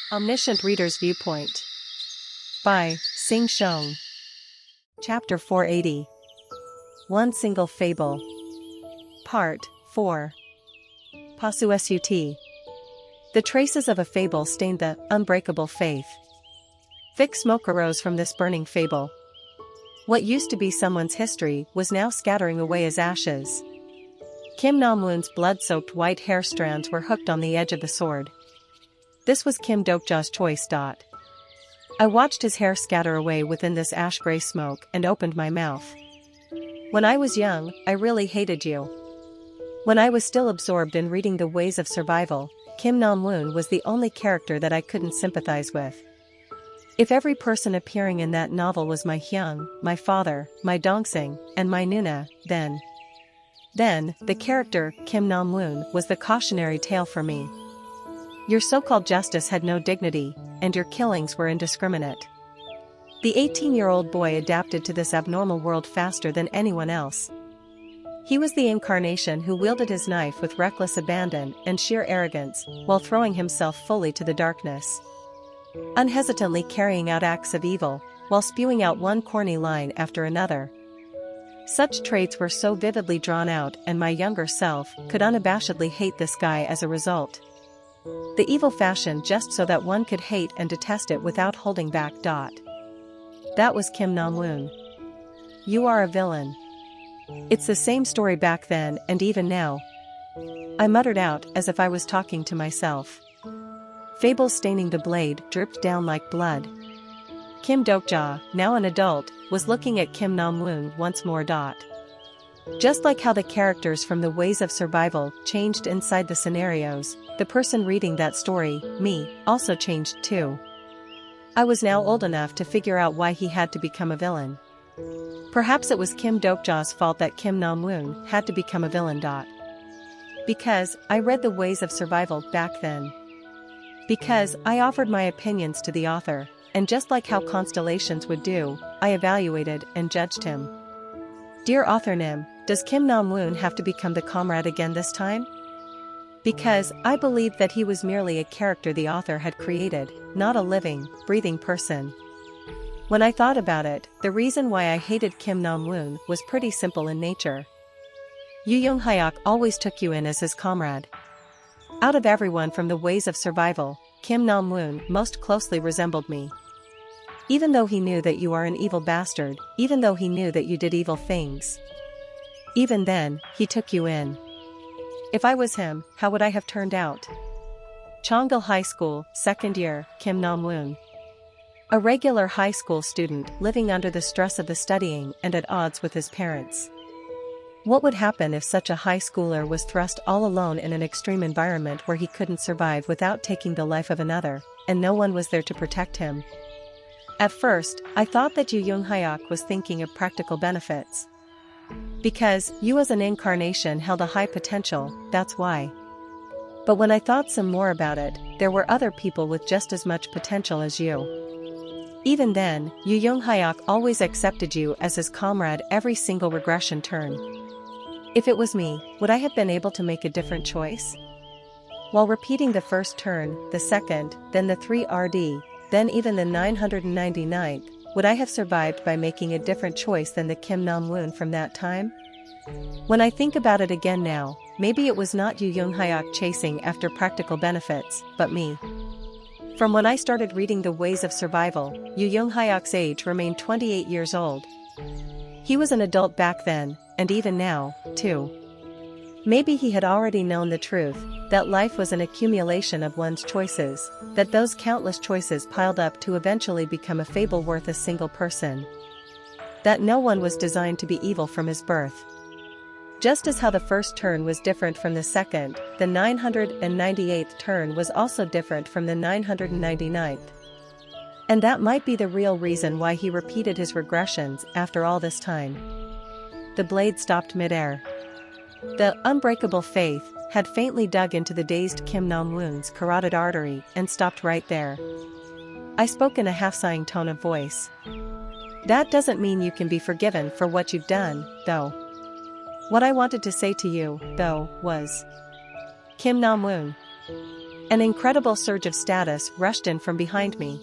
Omniscient Reader's Viewpoint by Sing Shong. Chapter 480. One Single Fable. Part 4. Pasut. The traces of a fable stained the unbreakable faith. Thick smoke arose from this burning fable. What used to be someone's history was now scattering away as ashes. Kim Nam-woon's blood-soaked white hair strands were hooked on the edge of the sword. This was Kim Dokja's choice. I watched his hair scatter away within this ash-gray smoke and opened my mouth. When I was young, I really hated you. When I was still absorbed in reading The Ways of Survival, Kim Nam-woon was the only character that I couldn't sympathize with. If every person appearing in that novel was my Hyung, my father, my Dongsing, and my Nuna, then the character, Kim Nam-woon, was the cautionary tale for me. Your so-called justice had no dignity, and your killings were indiscriminate. The 18-year-old boy adapted to this abnormal world faster than anyone else. He was the incarnation who wielded his knife with reckless abandon and sheer arrogance, while throwing himself fully to the darkness. Unhesitantly carrying out acts of evil, while spewing out one corny line after another. Such traits were so vividly drawn out, and my younger self could unabashedly hate this guy as a result. The evil fashioned just so that one could hate and detest it without holding back. That was Kim Nam-woon. You are a villain. It's the same story back then and even now. I muttered out as if I was talking to myself. Fables staining the blade dripped down like blood. Kim Dokja, now an adult, was looking at Kim Nam-woon once more. Just like how the characters from The Ways of Survival changed inside the scenarios, the person reading that story, me, also changed too. I was now old enough to figure out why he had to become a villain. Perhaps it was Kim Dokja's fault that Kim Nam-woon had to become a villain. Because I read The Ways of Survival back then. Because I offered my opinions to the author, and just like how constellations would do, I evaluated and judged him. Dear author Nim, does Kim Nam-woon have to become the comrade again this time? Because I believed that he was merely a character the author had created, not a living, breathing person. When I thought about it, the reason why I hated Kim Nam-woon was pretty simple in nature. Yoo Young-hyuk always took you in as his comrade. Out of everyone from The Ways of Survival, Kim Nam-woon most closely resembled me. Even though he knew that you are an evil bastard, even though he knew that you did evil things. Even then, he took you in. If I was him, how would I have turned out? Chonggil High School, second year, Kim Nam-woon. A regular high school student living under the stress of the studying and at odds with his parents. What would happen if such a high schooler was thrust all alone in an extreme environment where he couldn't survive without taking the life of another, and no one was there to protect him? At first, I thought that Yoo Young-hyuk was thinking of practical benefits. Because you as an incarnation held a high potential, that's why. But when I thought some more about it, there were other people with just as much potential as you. Even then, Yoo Young-hyuk always accepted you as his comrade every single regression turn. If it was me, would I have been able to make a different choice? While repeating the first turn, the second, then the 3RD, then even the 999th, would I have survived by making a different choice than the Kim Nam-woon from that time? When I think about it again now, maybe it was not Yoo Young-hyuk chasing after practical benefits, but me. From when I started reading The Ways of Survival, Yoo Young-hyuk's age remained 28 years old. He was an adult back then, and even now, too. Maybe he had already known the truth, that life was an accumulation of one's choices, that those countless choices piled up to eventually become a fable worth a single person. That no one was designed to be evil from his birth. Just as how the first turn was different from the second, the 998th turn was also different from the 999th. And that might be the real reason why he repeated his regressions after all this time. The blade stopped midair. The unbreakable faith had faintly dug into the dazed Kim Nam-woon's carotid artery and stopped right there. I spoke in a half-sighing tone of voice. That doesn't mean you can be forgiven for what you've done, though. What I wanted to say to you, though, was, Kim Nam-woon, An incredible surge of status rushed in from behind me.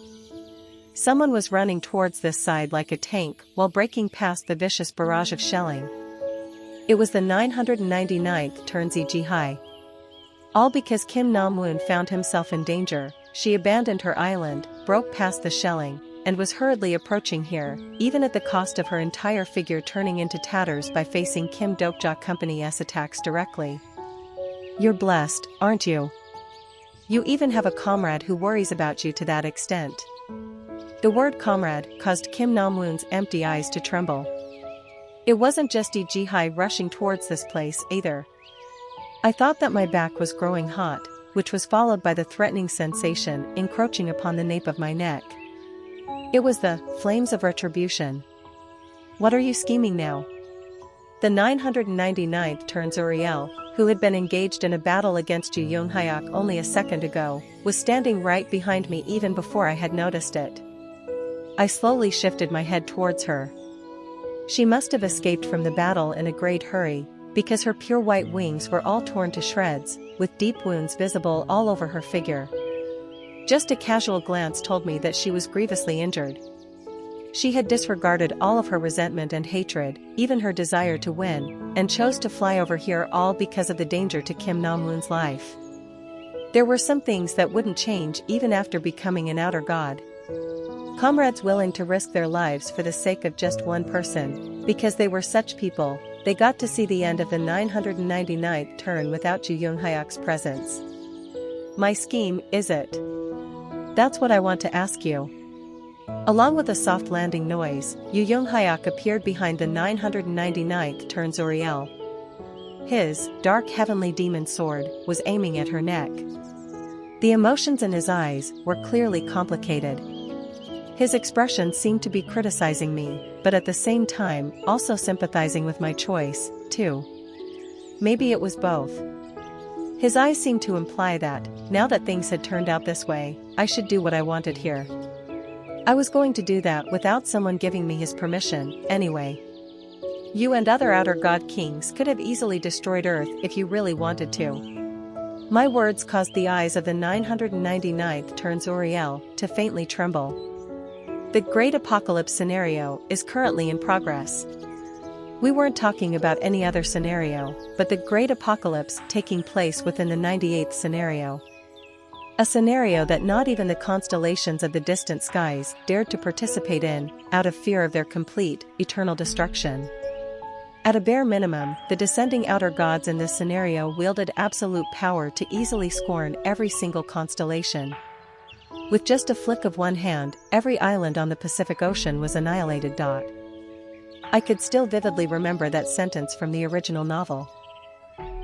Someone was running towards this side like a tank while breaking past the vicious barrage of shelling. It was the 999th turns EG High. All because Kim Nam-woon found himself in danger. She abandoned her island, broke past the shelling, and was hurriedly approaching here, even at the cost of her entire figure turning into tatters by facing Kim Dokja Company's attacks directly. You're blessed, aren't you? You even have a comrade who worries about you to that extent. The word comrade caused Kim Nam-woon's empty eyes to tremble. It wasn't just EG High rushing towards this place either. I thought that my back was growing hot, which was followed by the threatening sensation encroaching upon the nape of my neck. It was the flames of retribution. What are you scheming now? The 999th turns Uriel, who had been engaged in a battle against Yu Young-hyuk only a second ago, was standing right behind me even before I had noticed it. I slowly shifted my head towards her. She must have escaped from the battle in a great hurry, because her pure white wings were all torn to shreds, with deep wounds visible all over her figure. Just a casual glance told me that she was grievously injured. She had disregarded all of her resentment and hatred, even her desire to win, and chose to fly over here all because of the danger to Kim Nam-woon's life. There were some things that wouldn't change even after becoming an outer god. Comrades willing to risk their lives for the sake of just one person, because they were such people. They got to see the end of the 999th turn without Ju Young-hyuk's presence. My scheme, is it? That's what I want to ask you. Along with a soft landing noise, Yu Young-hyuk appeared behind the 999th turns Uriel. His dark heavenly demon sword was aiming at her neck. The emotions in his eyes were clearly complicated. His expression seemed to be criticizing me, but at the same time, also sympathizing with my choice, too. Maybe it was both. His eyes seemed to imply that, now that things had turned out this way, I should do what I wanted here. I was going to do that without someone giving me his permission, anyway. You and other outer god kings could have easily destroyed Earth if you really wanted to. My words caused the eyes of the 999th turns Uriel to faintly tremble. The Great Apocalypse scenario is currently in progress. We weren't talking about any other scenario, but the Great Apocalypse taking place within the 98th scenario. A scenario that not even the constellations of the distant skies dared to participate in, out of fear of their complete, eternal destruction. At a bare minimum, the descending outer gods in this scenario wielded absolute power to easily scorn every single constellation. With just a flick of one hand, every island on the Pacific Ocean was annihilated. I could still vividly remember that sentence from the original novel.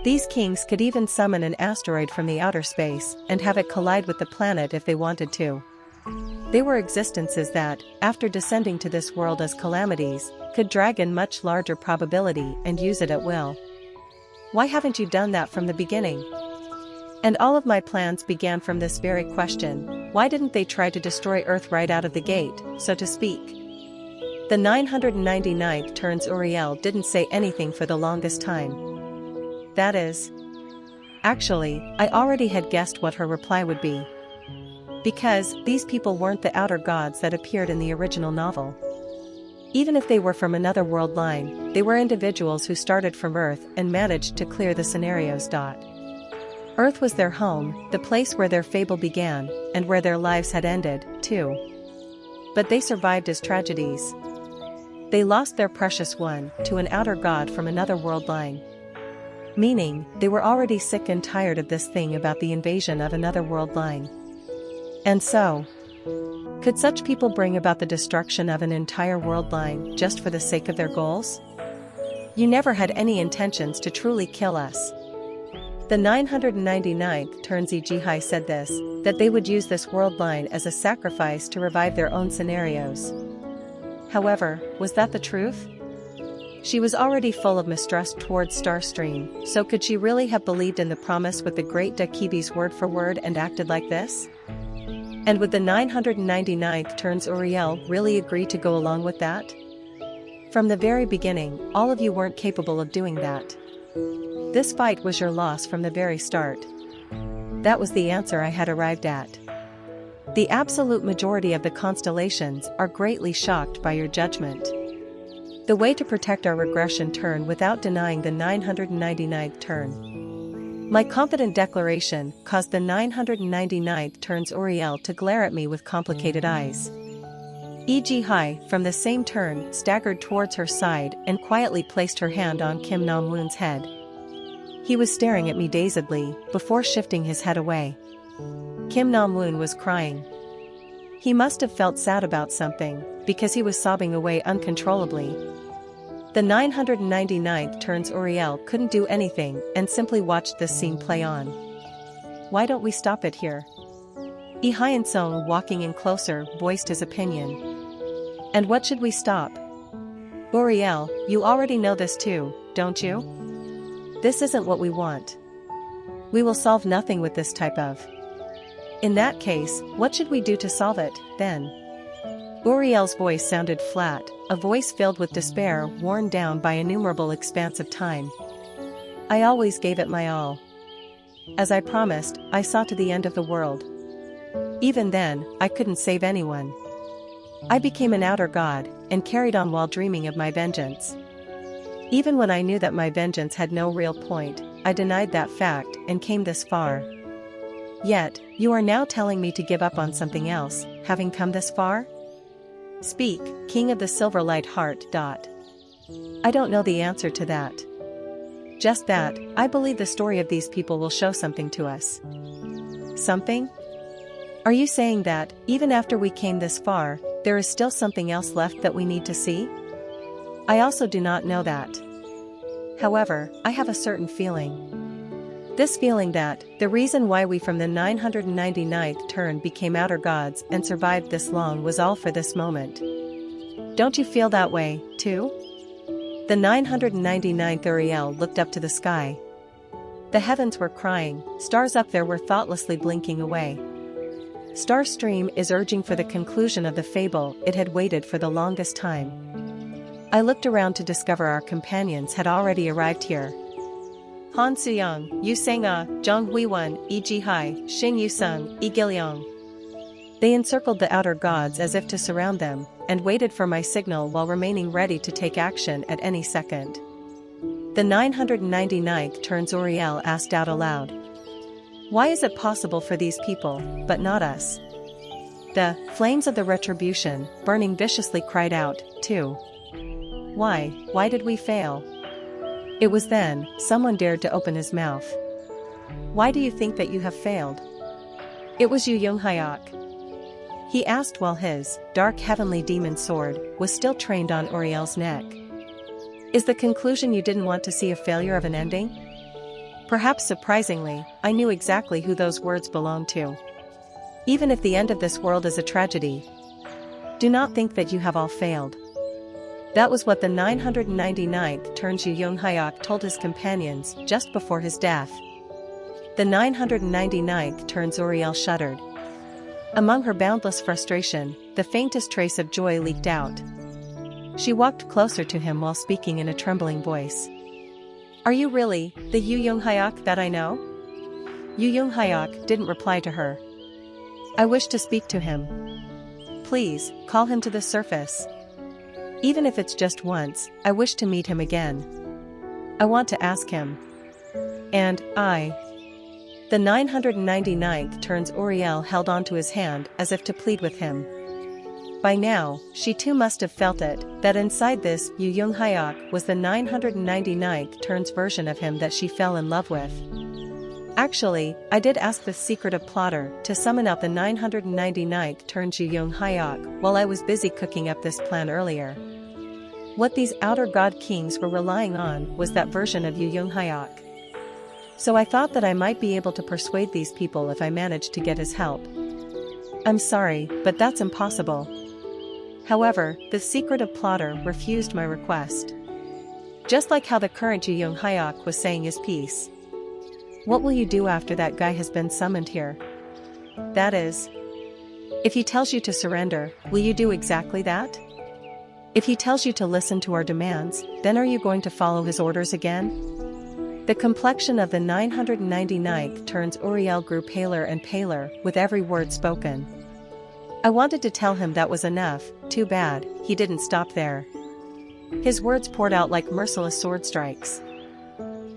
These kings could even summon an asteroid from the outer space and have it collide with the planet if they wanted to. They were existences that, after descending to this world as calamities, could drag in much larger probability and use it at will. Why haven't you done that from the beginning? And all of my plans began from this very question: why didn't they try to destroy Earth right out of the gate, so to speak? The 999th turns Uriel didn't say anything for the longest time. That is. Actually, I already had guessed what her reply would be. Because these people weren't the outer gods that appeared in the original novel. Even if they were from another world line, they were individuals who started from Earth and managed to clear the scenarios. Earth was their home, the place where their fable began, and where their lives had ended, too. But they survived as tragedies. They lost their precious one to an outer god from another world line. Meaning, they were already sick and tired of this thing about the invasion of another world line. And so, could such people bring about the destruction of an entire world line just for the sake of their goals? You never had any intentions to truly kill us. The 999th turns EG High said this, that they would use this world line as a sacrifice to revive their own scenarios. However, was that the truth? She was already full of mistrust towards Starstream, so could she really have believed in the promise with the great Dakibi's word for word and acted like this? And would the 999th turns Uriel really agree to go along with that? From the very beginning, all of you weren't capable of doing that. This fight was your loss from the very start. That was the answer I had arrived at. The absolute majority of the constellations are greatly shocked by your judgment. The way to protect our regression turn without denying the 999th turn. My confident declaration caused the 999th turn's Uriel to glare at me with complicated eyes. E.g. Hai, from the same turn, staggered towards her side and quietly placed her hand on Kim Nam-woon's head. He was staring at me dazedly, before shifting his head away. Kim Nam-woon was crying. He must have felt sad about something, because he was sobbing away uncontrollably. The 999th turn's Uriel couldn't do anything and simply watched this scene play on. Why don't we stop it here? Lee Hyun-sung, walking in closer, voiced his opinion. And what should we stop? Uriel, you already know this too, don't you? This isn't what we want. We will solve nothing with this type of. In that case, what should we do to solve it, then? Uriel's voice sounded flat, a voice filled with despair worn down by innumerable expanse of time. I always gave it my all. As I promised, I saw to the end of the world. Even then, I couldn't save anyone. I became an outer god, and carried on while dreaming of my vengeance. Even when I knew that my vengeance had no real point, I denied that fact and came this far. Yet, you are now telling me to give up on something else, having come this far? Speak, King of the Silver Light Heart. I don't know the answer to that. Just that, I believe the story of these people will show something to us. Something? Are you saying that, even after we came this far, there is still something else left that we need to see? I also do not know that. However, I have a certain feeling. This feeling that, the reason why we from the 999th turn became outer gods and survived this long was all for this moment. Don't you feel that way, too? The 999th Uriel looked up to the sky. The heavens were crying, stars up there were thoughtlessly blinking away. Starstream is urging for the conclusion of the fable it had waited for the longest time. I looked around to discover our companions had already arrived here. Han Soo-young, Yu Sang-ah, Jung Hui-won, E.G. Hai, Shin Yu-sung, Lee Gil-young. They encircled the outer gods as if to surround them, and waited for my signal while remaining ready to take action at any second. The 999th turns Uriel asked out aloud. Why is it possible for these people, but not us? The flames of the retribution, burning viciously, cried out, too. Why did we fail? It was then, someone dared to open his mouth. Why do you think that you have failed? It was Yu Young-hyuk. He asked while his dark heavenly demon sword was still trained on Uriel's neck. Is the conclusion you didn't want to see a failure of an ending? Perhaps surprisingly, I knew exactly who those words belonged to. Even if the end of this world is a tragedy, do not think that you have all failed. That was what the 999th turns Yu Young-hyuk told his companions just before his death. The 999th turns Uriel shuddered. Among her boundless frustration, the faintest trace of joy leaked out. She walked closer to him while speaking in a trembling voice. Are you really the Yu Young-hyuk that I know? Yu Young-hyuk didn't reply to her. I wish to speak to him. Please, call him to the surface. Even if it's just once, I wish to meet him again. I want to ask him. And I. The 999th turns Uriel held onto his hand as if to plead with him. By now, she too must have felt it, that inside this Yu Young-hyuk was the 999th turns version of him that she fell in love with. Actually, I did ask the secretive plotter to summon out the 999th turns Yu Young-hyuk while I was busy cooking up this plan earlier. What these outer god kings were relying on was that version of Yu Young-hyuk. So I thought that I might be able to persuade these people if I managed to get his help. I'm sorry, but that's impossible. However, the secretive plotter refused my request. Just like how the current Yu Young-hyuk was saying his piece. What will you do after that guy has been summoned here? That is, if he tells you to surrender, will you do exactly that? If he tells you to listen to our demands, then are you going to follow his orders again? The complexion of the 999th turns Uriel grew paler and paler with every word spoken. I wanted to tell him that was enough, too bad, he didn't stop there. His words poured out like merciless sword strikes.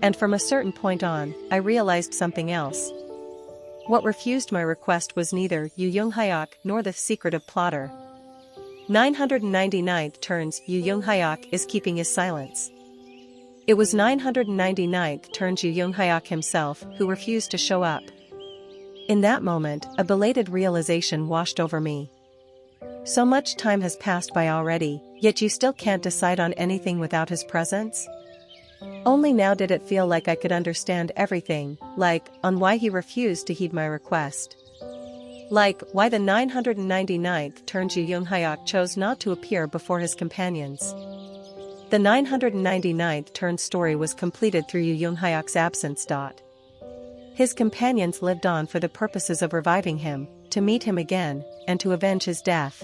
And from a certain point on, I realized something else. What refused my request was neither Yu Young-hyuk nor the secretive plotter. 999th turns Yu Young-hyuk is keeping his silence. It was 999th turns Yu Young-hyuk himself who refused to show up. In that moment, a belated realization washed over me. So much time has passed by already, yet you still can't decide on anything without his presence? Only now did it feel like I could understand everything, like, on why he refused to heed my request. Like, why the 999th turns Yu Young-hyuk chose not to appear before his companions. The 999th turn story was completed through Yu Young-hyuk's absence. His companions lived on for the purposes of reviving him, to meet him again, and to avenge his death.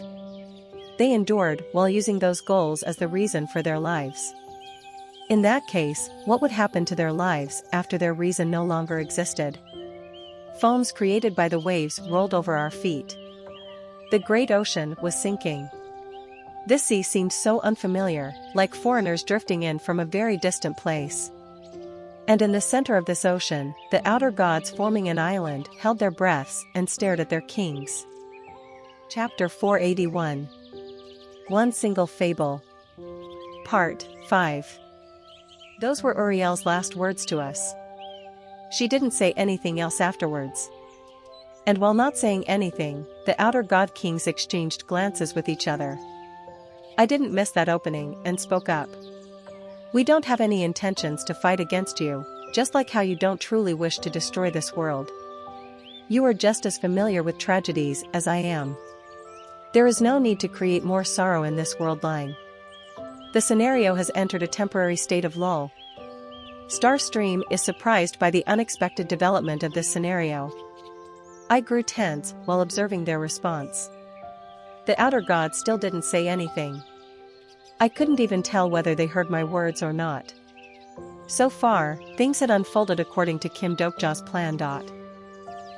They endured while using those goals as the reason for their lives. In that case, what would happen to their lives after their reason no longer existed? Foams created by the waves rolled over our feet. The great ocean was sinking. This sea seemed so unfamiliar, like foreigners drifting in from a very distant place. And in the center of this ocean, the outer gods forming an island held their breaths and stared at their kings. Chapter 481. One Single Fable. Part 5. Those were Uriel's last words to us. She didn't say anything else afterwards. And while not saying anything, the outer god kings exchanged glances with each other. I didn't miss that opening and spoke up. We don't have any intentions to fight against you, just like how you don't truly wish to destroy this world. You are just as familiar with tragedies as I am. There is no need to create more sorrow in this world line. The scenario has entered a temporary state of lull. Starstream is surprised by the unexpected development of this scenario. I grew tense while observing their response. The outer gods still didn't say anything. I couldn't even tell whether they heard my words or not. So far, things had unfolded according to Kim Dokja's plan.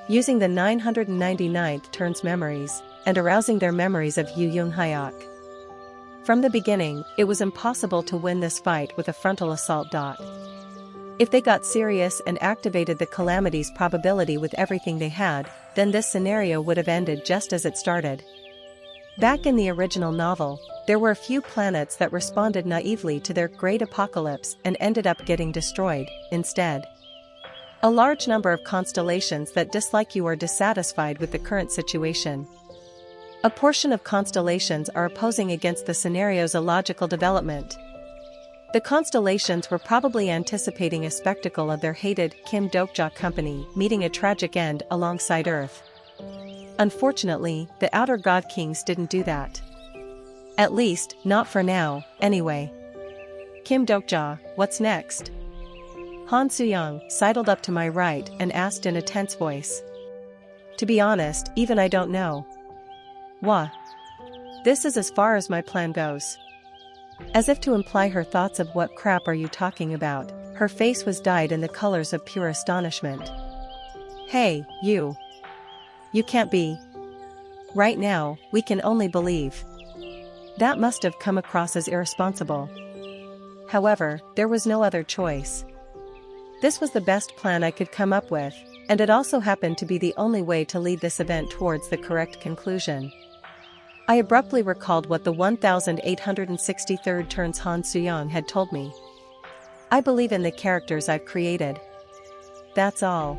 Using the 999th turn's memories, and arousing their memories of Yu Young-hyuk. From the beginning, it was impossible to win this fight with a frontal assault. If they got serious and activated the calamity's probability with everything they had, then this scenario would have ended just as it started. Back in the original novel, there were a few planets that responded naively to their great apocalypse and ended up getting destroyed, instead. A large number of constellations that dislike you or dissatisfied with the current situation. A portion of constellations are opposing against the scenario's illogical development. The constellations were probably anticipating a spectacle of their hated Kim Dokja company meeting a tragic end alongside Earth. Unfortunately, the outer god kings didn't do that. At least, not for now, anyway. Kim Dokja, what's next? Han Soo-young sidled up to my right and asked in a tense voice. To be honest, even I don't know. Wha? This is as far as my plan goes. As if to imply her thoughts of what crap are you talking about, her face was dyed in the colors of pure astonishment. Hey, you. You can't be. Right now, we can only believe. That must have come across as irresponsible. However, there was no other choice. This was the best plan I could come up with, and it also happened to be the only way to lead this event towards the correct conclusion. I abruptly recalled what the 1863rd turns Han Soo-young had told me. I believe in the characters I've created. That's all.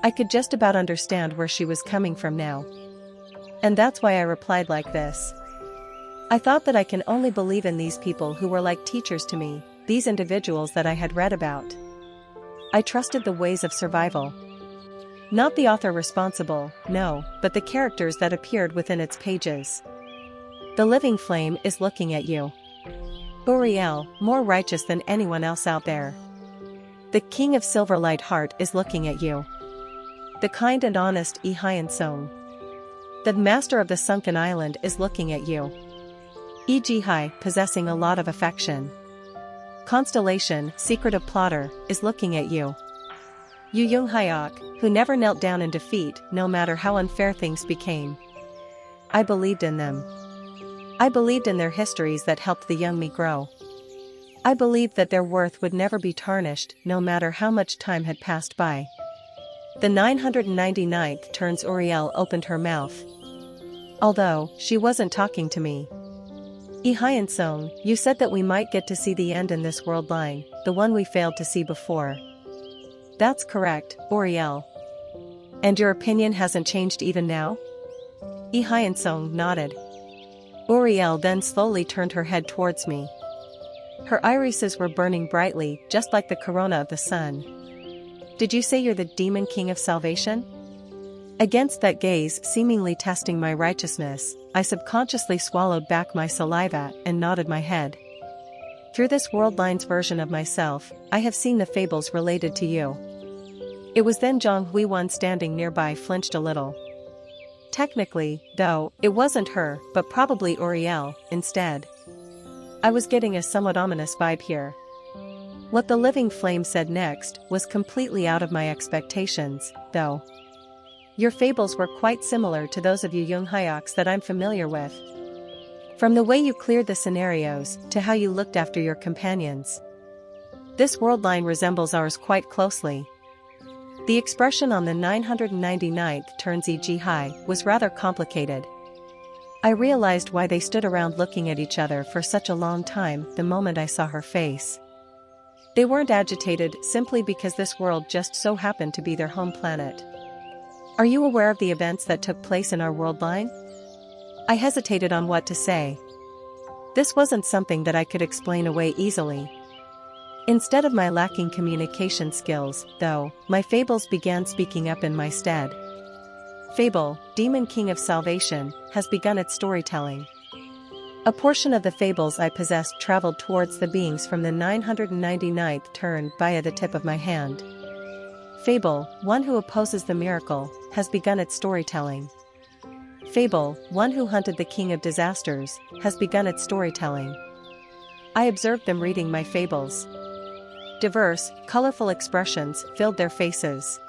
I could just about understand where she was coming from now. And that's why I replied like this. I thought that I can only believe in these people who were like teachers to me, these individuals that I had read about. I trusted the ways of survival. Not the author responsible, no, but the characters that appeared within its pages. The living flame is looking at you. Uriel, more righteous than anyone else out there. The king of Silverlight Heart is looking at you. The kind and honest Lee Hyun-sung. The master of the sunken island is looking at you. E.G. Hai, possessing a lot of affection. constellation, secretive plotter, is looking at you. Yu Jung Hyok, who never knelt down in defeat, no matter how unfair things became. I believed in them. I believed in their histories that helped the young me grow. I believed that their worth would never be tarnished, no matter how much time had passed by. The 999th turns Uriel opened her mouth. Although, she wasn't talking to me. Song, you said that we might get to see the end in this world line, the one we failed to see before. That's correct, Uriel. And your opinion hasn't changed even now? Song nodded. Uriel then slowly turned her head towards me. Her irises were burning brightly, just like the corona of the sun. Did you say you're the demon king of salvation? Against that gaze seemingly testing my righteousness, I subconsciously swallowed back my saliva and nodded my head. Through this world line's version of myself, I have seen the fables related to you. It was then Zhang Huiwan standing nearby flinched a little. Technically, though, it wasn't her, but probably Uriel, instead. I was getting a somewhat ominous vibe here. What the living flame said next was completely out of my expectations, though. Your fables were quite similar to those of Yu Jung Hyok's that I'm familiar with. From the way you cleared the scenarios, to how you looked after your companions. This world line resembles ours quite closely. The expression on the 999th turns EG high was rather complicated. I realized why they stood around looking at each other for such a long time the moment I saw her face. They weren't agitated simply because this world just so happened to be their home planet. Are you aware of the events that took place in our world line? I hesitated on what to say. This wasn't something that I could explain away easily. Instead of my lacking communication skills, though, my fables began speaking up in my stead. Fable, Demon King of Salvation, has begun its storytelling. A portion of the fables I possessed traveled towards the beings from the 999th turn via the tip of my hand. Fable, One Who Opposes the Miracle, has begun its storytelling. Fable, One Who Hunted the King of Disasters, has begun its storytelling. I observed them reading my fables. Diverse, colorful expressions filled their faces.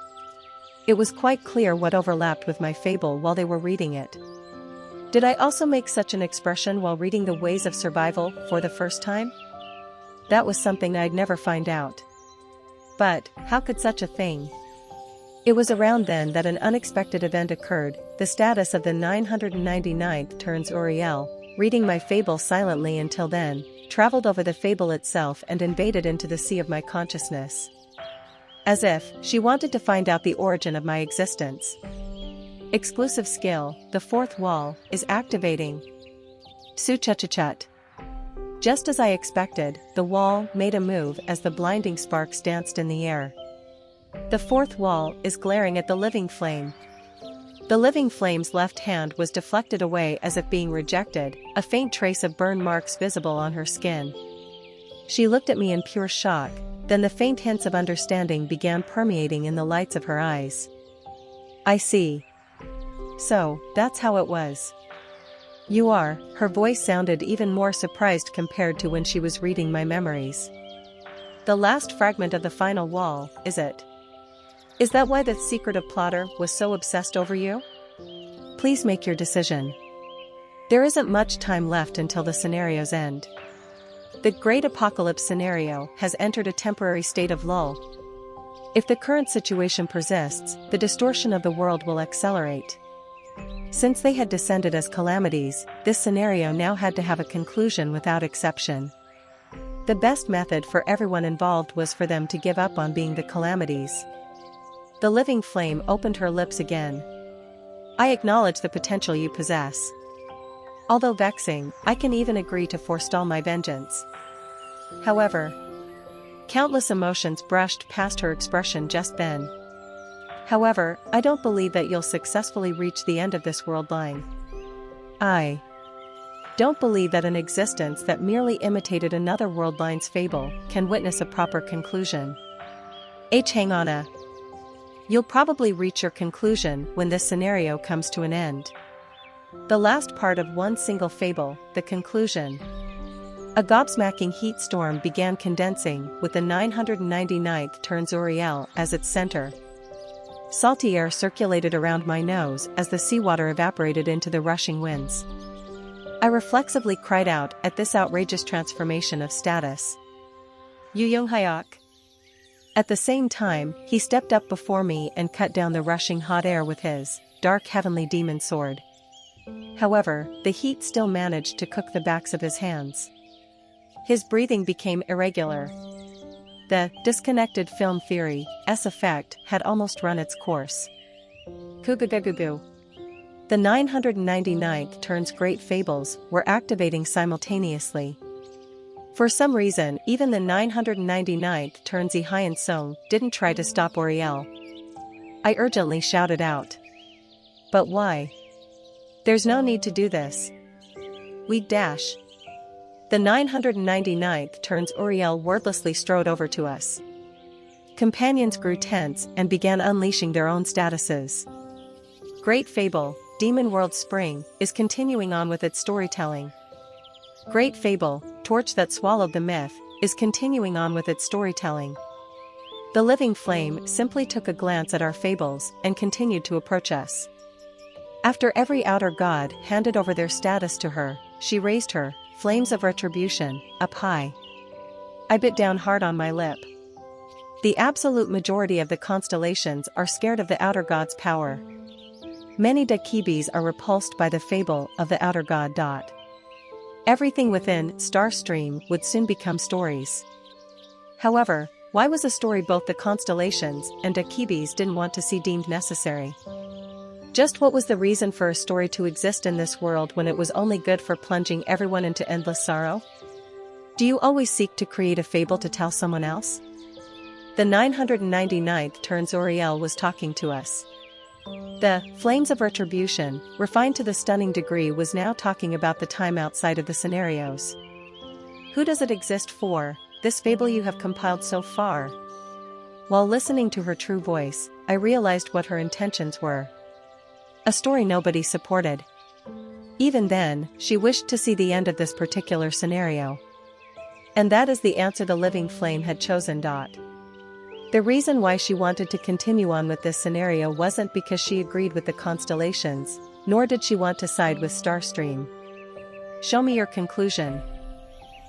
It was quite clear what overlapped with my fable while they were reading it. Did I also make such an expression while reading The Ways of Survival for the first time? That was something I'd never find out. But, how could such a thing? It was around then that an unexpected event occurred. The status of the 999th turns Uriel, reading my fable silently until then, traveled over the fable itself and invaded into the sea of my consciousness. As if she wanted to find out the origin of my existence. Exclusive skill, the fourth wall, is activating. Su-cha-cha-chat. Just as I expected, the wall made a move as the blinding sparks danced in the air. The fourth wall is glaring at the living flame. The living flame's left hand was deflected away as if being rejected, a faint trace of burn marks visible on her skin. She looked at me in pure shock, then the faint hints of understanding began permeating in the lights of her eyes. I see. So, that's how it was. You are, her voice sounded even more surprised compared to when she was reading my memories. The last fragment of the final wall, is it? Is that why the secretive plotter was so obsessed over you? Please make your decision. There isn't much time left until the scenario's end. The Great Apocalypse scenario has entered a temporary state of lull. If the current situation persists, the distortion of the world will accelerate. Since they had descended as calamities, this scenario now had to have a conclusion without exception. The best method for everyone involved was for them to give up on being the calamities. The living flame opened her lips again. I acknowledge the potential you possess. Although vexing, I can even agree to forestall my vengeance. However, countless emotions brushed past her expression just then. However, I don't believe that you'll successfully reach the end of this world line. I don't believe that an existence that merely imitated another world line's fable can witness a proper conclusion. Hang on. You'll probably reach your conclusion when this scenario comes to an end. The last part of one single fable, the conclusion. A gobsmacking heat storm began condensing, with the 999th turn Zuriel as its center. Salty air circulated around my nose as the seawater evaporated into the rushing winds. I reflexively cried out at this outrageous transformation of status. Yu Yonghyuk. At the same time, he stepped up before me and cut down the rushing hot air with his dark heavenly demon sword. However, the heat still managed to cook the backs of his hands. His breathing became irregular. The disconnected film theory's effect had almost run its course. Kugugugugu. The 999th turn's great fables were activating simultaneously. For some reason, even the 999th turn's Ihian Song didn't try to stop Oriel. I urgently shouted out. But why? There's no need to do this. We dash. The 999th turn's Oriel wordlessly strode over to us. Companions grew tense and began unleashing their own statuses. Great Fable, Demon World Spring, is continuing on with its storytelling. Great Fable, Torch That Swallowed the Myth, is continuing on with its storytelling. The living flame simply took a glance at our fables and continued to approach us. After every outer god handed over their status to her, she raised her flames of retribution up high. I bit down hard on my lip. The absolute majority of the constellations are scared of the outer god's power. Many Dakibis are repulsed by the fable of the outer god. Everything within Starstream would soon become stories. However, why was a story both the constellations and Dakibis didn't want to see deemed necessary? Just what was the reason for a story to exist in this world when it was only good for plunging everyone into endless sorrow? Do you always seek to create a fable to tell someone else? The 999th turn Zuriel was talking to us. The flames of retribution, refined to the stunning degree, was now talking about the time outside of the scenarios. Who does it exist for, this fable you have compiled so far? While listening to her true voice, I realized what her intentions were. A story nobody supported. Even then, she wished to see the end of this particular scenario. And that is the answer the living flame had chosen. The reason why she wanted to continue on with this scenario wasn't because she agreed with the constellations, nor did she want to side with Starstream. Show me your conclusion.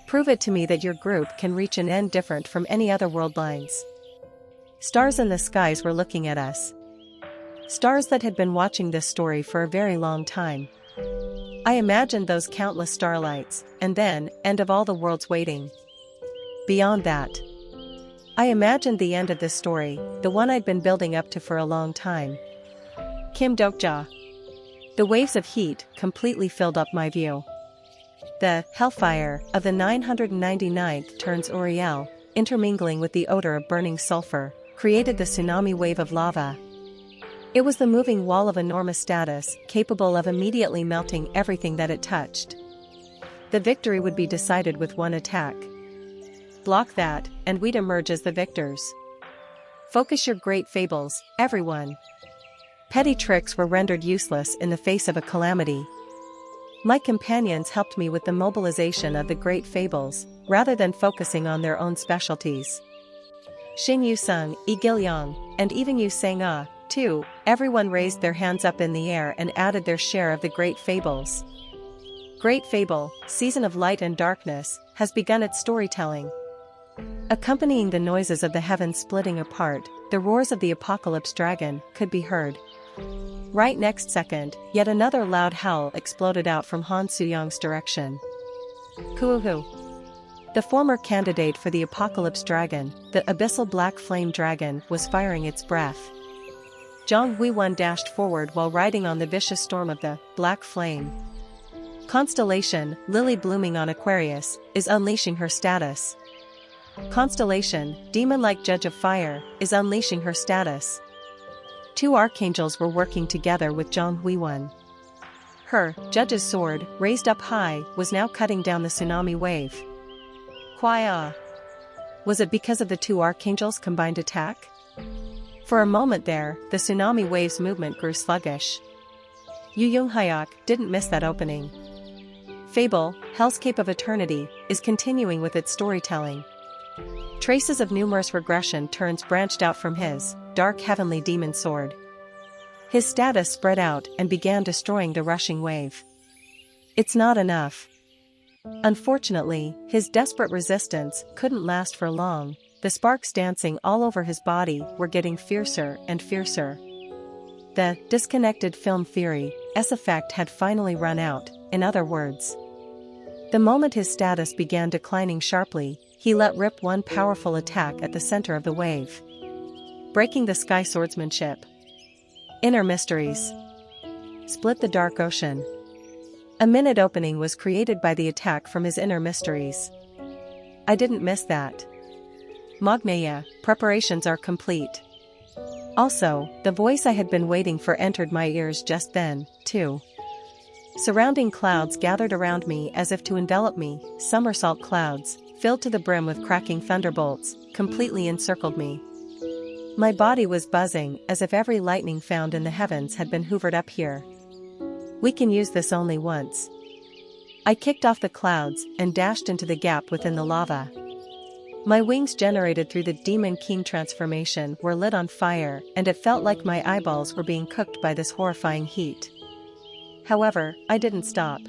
Prove it to me that your group can reach an end different from any other world lines. Stars in the skies were looking at us. Stars that had been watching this story for a very long time. I imagined those countless starlights, and then, end of all the worlds waiting. Beyond that, I imagined the end of this story, the one I'd been building up to for a long time. Kim Dokja. The waves of heat completely filled up my view. The hellfire of the 999th turns Oriel, intermingling with the odor of burning sulfur, created the tsunami wave of lava. It was the moving wall of enormous status, capable of immediately melting everything that it touched. The victory would be decided with one attack. Block that, and we'd emerge as the victors. Focus your great fables, everyone. Petty tricks were rendered useless in the face of a calamity. My companions helped me with the mobilization of the great fables, rather than focusing on their own specialties. Xin Yusung, Yi Gilyong, and even Yu Sang-ah, too, everyone raised their hands up in the air and added their share of the great fables. Great Fable, Season of Light and Darkness, has begun its storytelling. Accompanying the noises of the heavens splitting apart, the roars of the apocalypse dragon could be heard. Right next second, yet another loud howl exploded out from Han Suyong's direction. Kuuhu. The former candidate for the apocalypse dragon, the abyssal black flame dragon, was firing its breath. Zhang Huiwen dashed forward while riding on the vicious storm of the black flame. Constellation, lily blooming on Aquarius, is unleashing her status. Constellation, demon-like judge of fire, is unleashing her status. Two archangels were working together with Zhang Huiwen. Her judge's sword, raised up high, was now cutting down the tsunami wave. Kwaya. Was it because of the two archangels' combined attack? For a moment there, the tsunami wave's movement grew sluggish. Yu Yonghyuk didn't miss that opening. Fable, Hellscape of Eternity, is continuing with its storytelling. Traces of numerous regression turns branched out from his dark heavenly demon sword. His status spread out and began destroying the rushing wave. It's not enough. Unfortunately, his desperate resistance couldn't last for long. The sparks dancing all over his body were getting fiercer and fiercer. The disconnected film theory S effect had finally run out, in other words. The moment his status began declining sharply, he let rip one powerful attack at the center of the wave, breaking the sky swordsmanship. Inner mysteries. Split the dark ocean. A minute opening was created by the attack from his inner mysteries. I didn't miss that. Mogmaya, preparations are complete. Also, the voice I had been waiting for entered my ears just then, too. Surrounding clouds gathered around me as if to envelop me. Somersault clouds, filled to the brim with cracking thunderbolts, completely encircled me. My body was buzzing as if every lightning found in the heavens had been hoovered up here. We can use this only once. I kicked off the clouds and dashed into the gap within the lava. My wings generated through the Demon King transformation were lit on fire, and it felt like my eyeballs were being cooked by this horrifying heat. However, I didn't stop.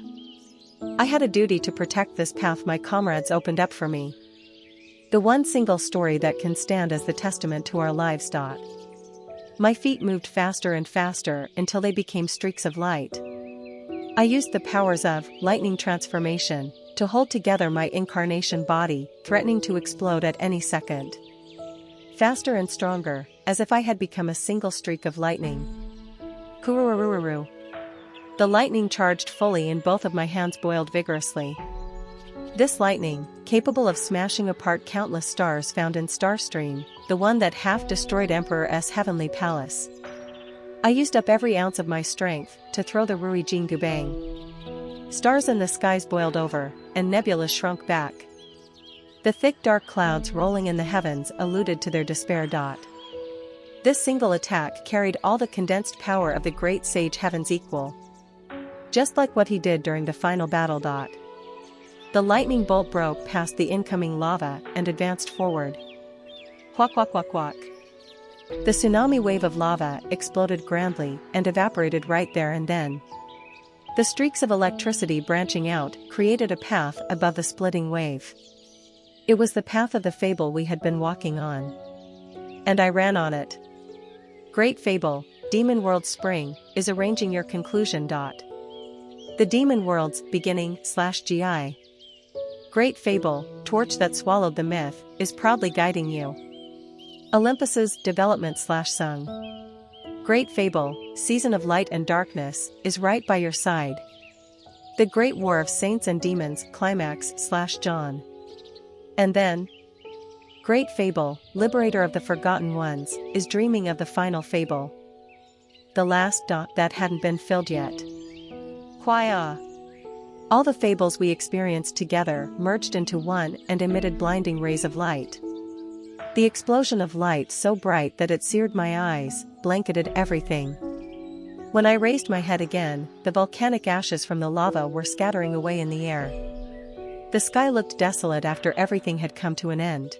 I had a duty to protect this path my comrades opened up for me. The one single story that can stand as the testament to our lives. My feet moved faster and faster until they became streaks of light. I used the powers of lightning transformation to hold together my incarnation body, threatening to explode at any second. Faster and stronger, as if I had become a single streak of lightning. Kururururu. The lightning charged fully in both of my hands boiled vigorously. This lightning, capable of smashing apart countless stars found in Starstream, the one that half-destroyed Emperor's heavenly palace. I used up every ounce of my strength to throw the Rui Jingu bang. Stars in the skies boiled over, and nebulas shrunk back. The thick dark clouds rolling in the heavens alluded to their despair. This single attack carried all the condensed power of the great sage Heaven's equal. Just like what he did during the final battle. The lightning bolt broke past the incoming lava and advanced forward. Quack quack quack quack. The tsunami wave of lava exploded grandly and evaporated right there and then. The streaks of electricity branching out created a path above the splitting wave. It was the path of the fable we had been walking on. And I ran on it. Great Fable, Demon World Spring, is arranging your conclusion. The Demon World's beginning/GI. Great Fable, Torch that swallowed the myth, is proudly guiding you. Olympus's development/sung. Great Fable, Season of Light and Darkness, is right by your side. The Great War of Saints and Demons climax/John. And then, Great Fable, Liberator of the Forgotten Ones, is dreaming of the final fable. The last that hadn't been filled yet. Quia. All the fables we experienced together merged into one and emitted blinding rays of light. The explosion of light so bright that it seared my eyes, blanketed everything. When I raised my head again, the volcanic ashes from the lava were scattering away in the air. The sky looked desolate after everything had come to an end.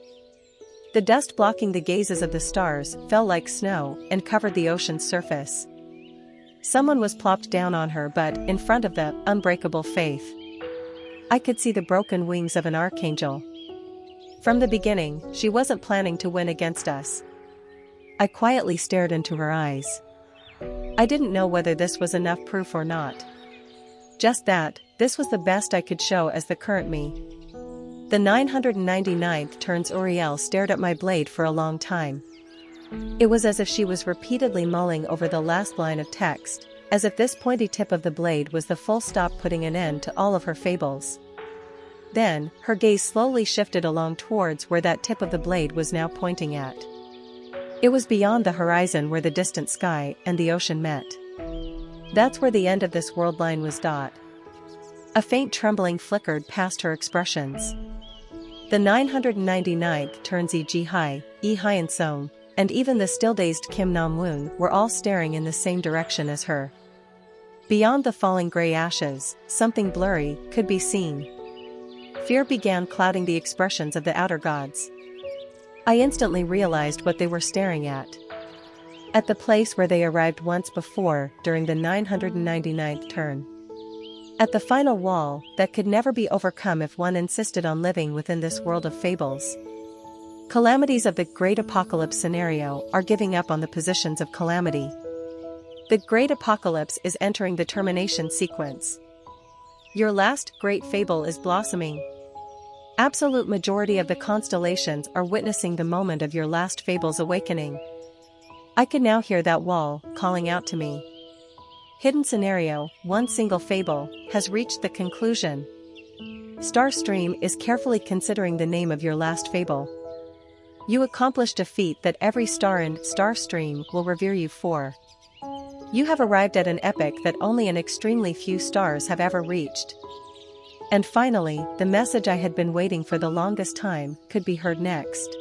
The dust blocking the gazes of the stars fell like snow and covered the ocean's surface. Someone was plopped down on her, but in front of the unbreakable faith, I could see the broken wings of an archangel. From the beginning, she wasn't planning to win against us. I quietly stared into her eyes. I didn't know whether this was enough proof or not. Just that, this was the best I could show as the current me. The 999th turns Uriel stared at my blade for a long time. It was as if she was repeatedly mulling over the last line of text, as if this pointy tip of the blade was the full stop putting an end to all of her fables. Then, her gaze slowly shifted along towards where that tip of the blade was now pointing at. It was beyond the horizon where the distant sky and the ocean met. That's where the end of this world line was. A faint trembling flickered past her expressions. The 999th turns E.G. Hai, E. Hyen Song, and even the still-dazed Kim Nam-woon were all staring in the same direction as her. Beyond the falling gray ashes, something blurry could be seen. Fear began clouding the expressions of the outer gods. I instantly realized what they were staring at. At the place where they arrived once before, during the 999th turn. At the final wall, that could never be overcome if one insisted on living within this world of fables. Calamities of the Great Apocalypse scenario are giving up on the positions of calamity. The Great Apocalypse is entering the termination sequence. Your last great fable is blossoming. Absolute majority of the constellations are witnessing the moment of your last fable's awakening. I could now hear that wall calling out to me. Hidden scenario, one single fable, has reached the conclusion. Starstream is carefully considering the name of your last fable. You accomplished a feat that every star in Starstream will revere you for. You have arrived at an epic that only an extremely few stars have ever reached. And finally, the message I had been waiting for the longest time could be heard next.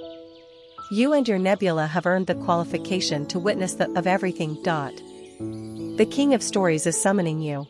You and your nebula have earned the qualification to witness the of everything. The King of Stories is summoning you.